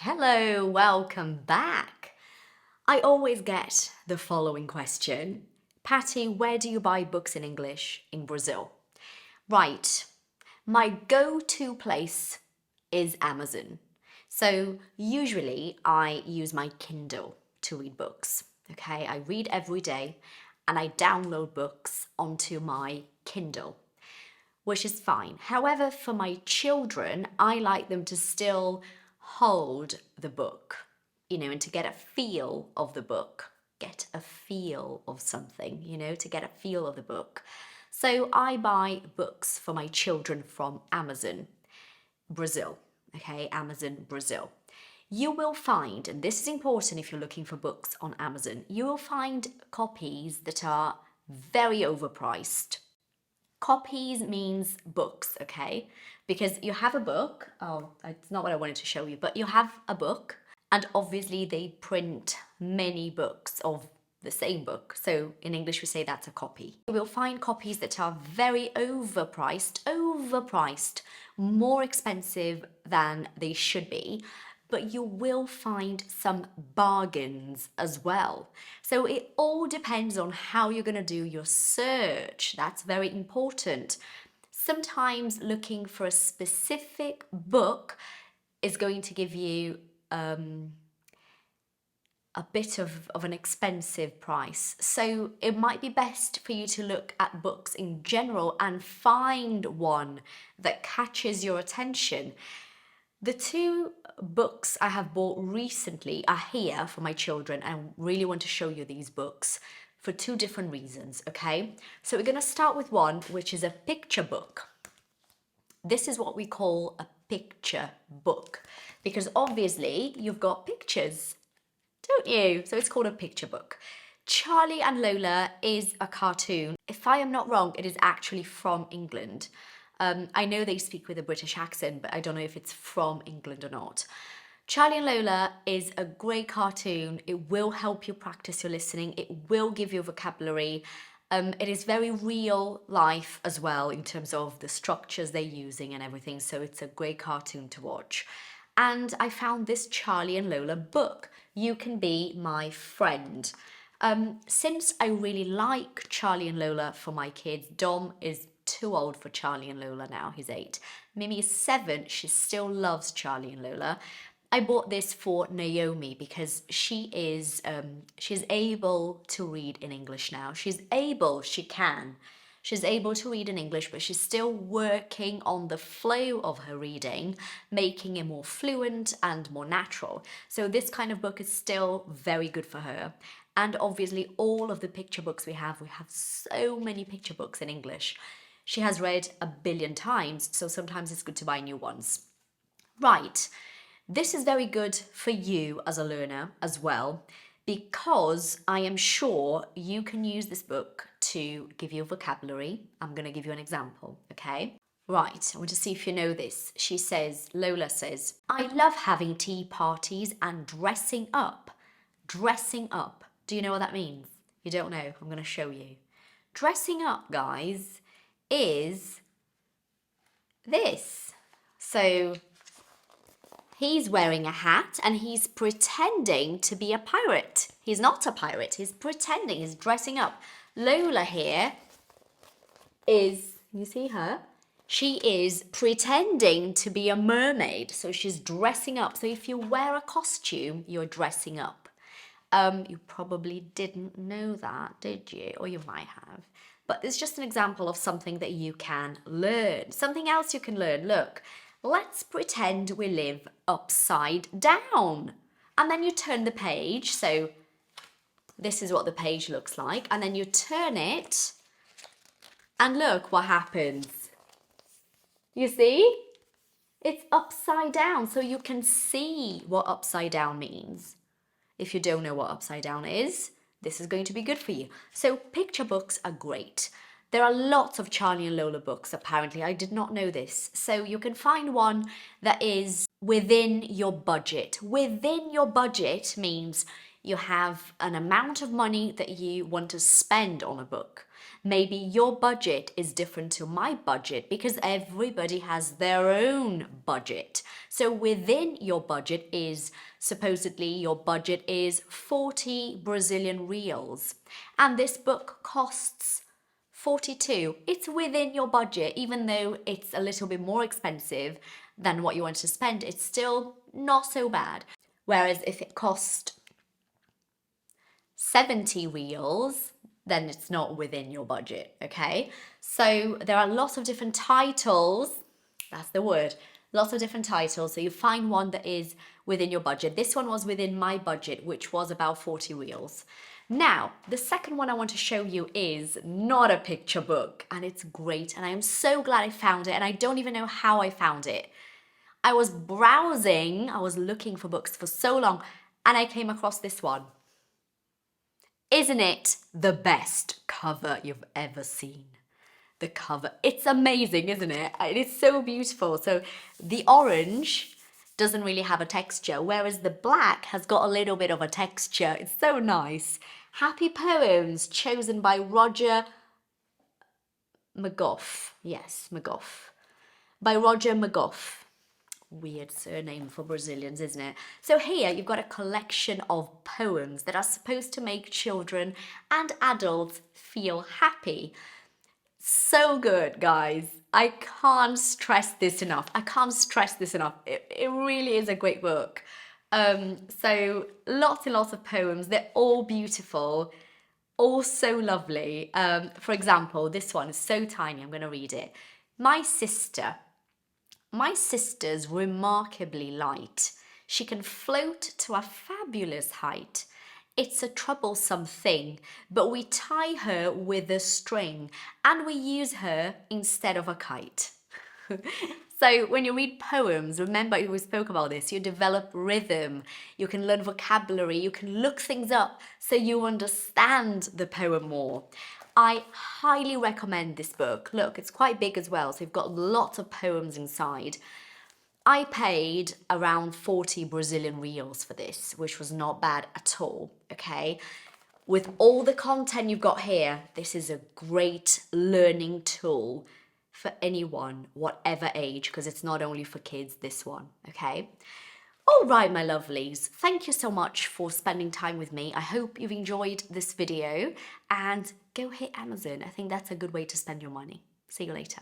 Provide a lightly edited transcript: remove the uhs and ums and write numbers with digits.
Hello, welcome back. I always get the following question. Patty, where do you buy books in English in Brazil? Right, my go-to place is Amazon. So usually I use my Kindle to read books. Okay, I read every day and I download books onto my Kindle, which is fine. However, for my children, I like them to still hold the book, and to get a feel of the book, get a feel of something, to get a feel of the book. So I buy books for my children from Amazon, Brazil. Okay, Amazon, Brazil. You will find, and this is important if you're looking for books on Amazon, you will find copies that are very overpriced. Copies means books, okay? Because you have a book, it's not what I wanted to show you, but you have a book and obviously they print many books of the same book. So in English we say that's a copy. You will find copies that are very overpriced, more expensive than they should be, but you will find some bargains as well. So it all depends on how you're going to do your search. That's very important. Sometimes looking for a specific book is going to give you a bit of an expensive price. So it might be best for you to look at books in general and find one that catches your attention. The two books I have bought recently are here for my children, and I really want to show you these books for two different reasons, okay? So we're going to start with one which is a picture book. This is what we call a picture book because obviously you've got pictures, don't you? So it's called a picture book. Charlie and Lola is a cartoon. If I am not wrong, it is actually from England. I know they speak with a British accent, but I don't know if it's from England or not. Charlie and Lola is a great cartoon. It will help you practice your listening. It will give you vocabulary. It is very real life as well in terms of the structures they're using and everything. So it's a great cartoon to watch. And I found this Charlie and Lola book, You Can Be My Friend. Since I really like Charlie and Lola for my kids, Dom is too old for Charlie and Lola now, he's 8. Mimi is 7, she still loves Charlie and Lola. I bought this for Naomi because she's able to read in English now. She's able to read in English, but she's still working on the flow of her reading, making it more fluent and more natural. So this kind of book is still very good for her. And obviously all of the picture books we have so many picture books in English. She has read a billion times, so sometimes it's good to buy new ones. Right, this is very good for you as a learner as well, because I am sure you can use this book to give you vocabulary. I'm going to give you an example, okay? Right, I want to see if you know this. Lola says, I love having tea parties and dressing up. Dressing up. Do you know what that means? You don't know? I'm going to show you. Dressing up, guys, is this. So he's wearing a hat and he's pretending to be a pirate. He's not a pirate, he's pretending, he's dressing up. Lola here is, you see her? She is pretending to be a mermaid, so she's dressing up. So if you wear a costume, you're dressing up. You probably didn't know that, did you? Or you might have. But it's just an example of something that you can learn. Something else you can learn. Look, let's pretend we live upside down. And then you turn the page. So this is what the page looks like. And then you turn it and look what happens. You see? It's upside down. So you can see what upside down means. If you don't know what upside down is, this is going to be good for you. So picture books are great. There are lots of Charlie and Lola books, apparently. I did not know this. So you can find one that is within your budget. Within your budget means You have an amount of money that you want to spend on a book. Maybe your budget is different to my budget because everybody has their own budget. So within your budget is, supposedly your budget is 40 Brazilian reals. And this book costs 42. It's within your budget, even though it's a little bit more expensive than what you want to spend, it's still not so bad. Whereas if it cost 70 reals, then it's not within your budget, okay? So there are lots of different titles, that's the word, lots of different titles. So you find one that is within your budget. This one was within my budget, which was about 40 reals. Now, the second one I want to show you is not a picture book, and it's great, and I am so glad I found it, and I don't even know how I found it. I was browsing, I was looking for books for so long, and I came across this one. Isn't it the best cover you've ever seen? The cover, it's amazing, isn't it? It is so beautiful. So the orange doesn't really have a texture, whereas the black has got a little bit of a texture. It's so nice. Happy Poems, chosen by Roger McGough. Yes, McGough. By Roger McGough. Weird surname for Brazilians, isn't it? So here you've got a collection of poems that are supposed to make children and adults feel happy. So good, guys. I can't stress this enough. I can't stress this enough. It really is a great book. So lots and lots of poems. They're all beautiful, all so lovely. For example, this one is so tiny. I'm going to read it. My sister's remarkably light. She can float to a fabulous height. It's a troublesome thing, but we tie her with a string and we use her instead of a kite. So when you read poems, remember we spoke about this, you develop rhythm, you can learn vocabulary, you can look things up so you understand the poem more. I highly recommend this book. Look, it's quite big as well, so you've got lots of poems inside. I paid around 40 Brazilian reals for this, which was not bad at all, okay? With all the content you've got here, this is a great learning tool for anyone, whatever age, because it's not only for kids, this one, okay? All right, my lovelies, thank you so much for spending time with me. I hope you've enjoyed this video, and go hit Amazon. I think that's a good way to spend your money. See you later.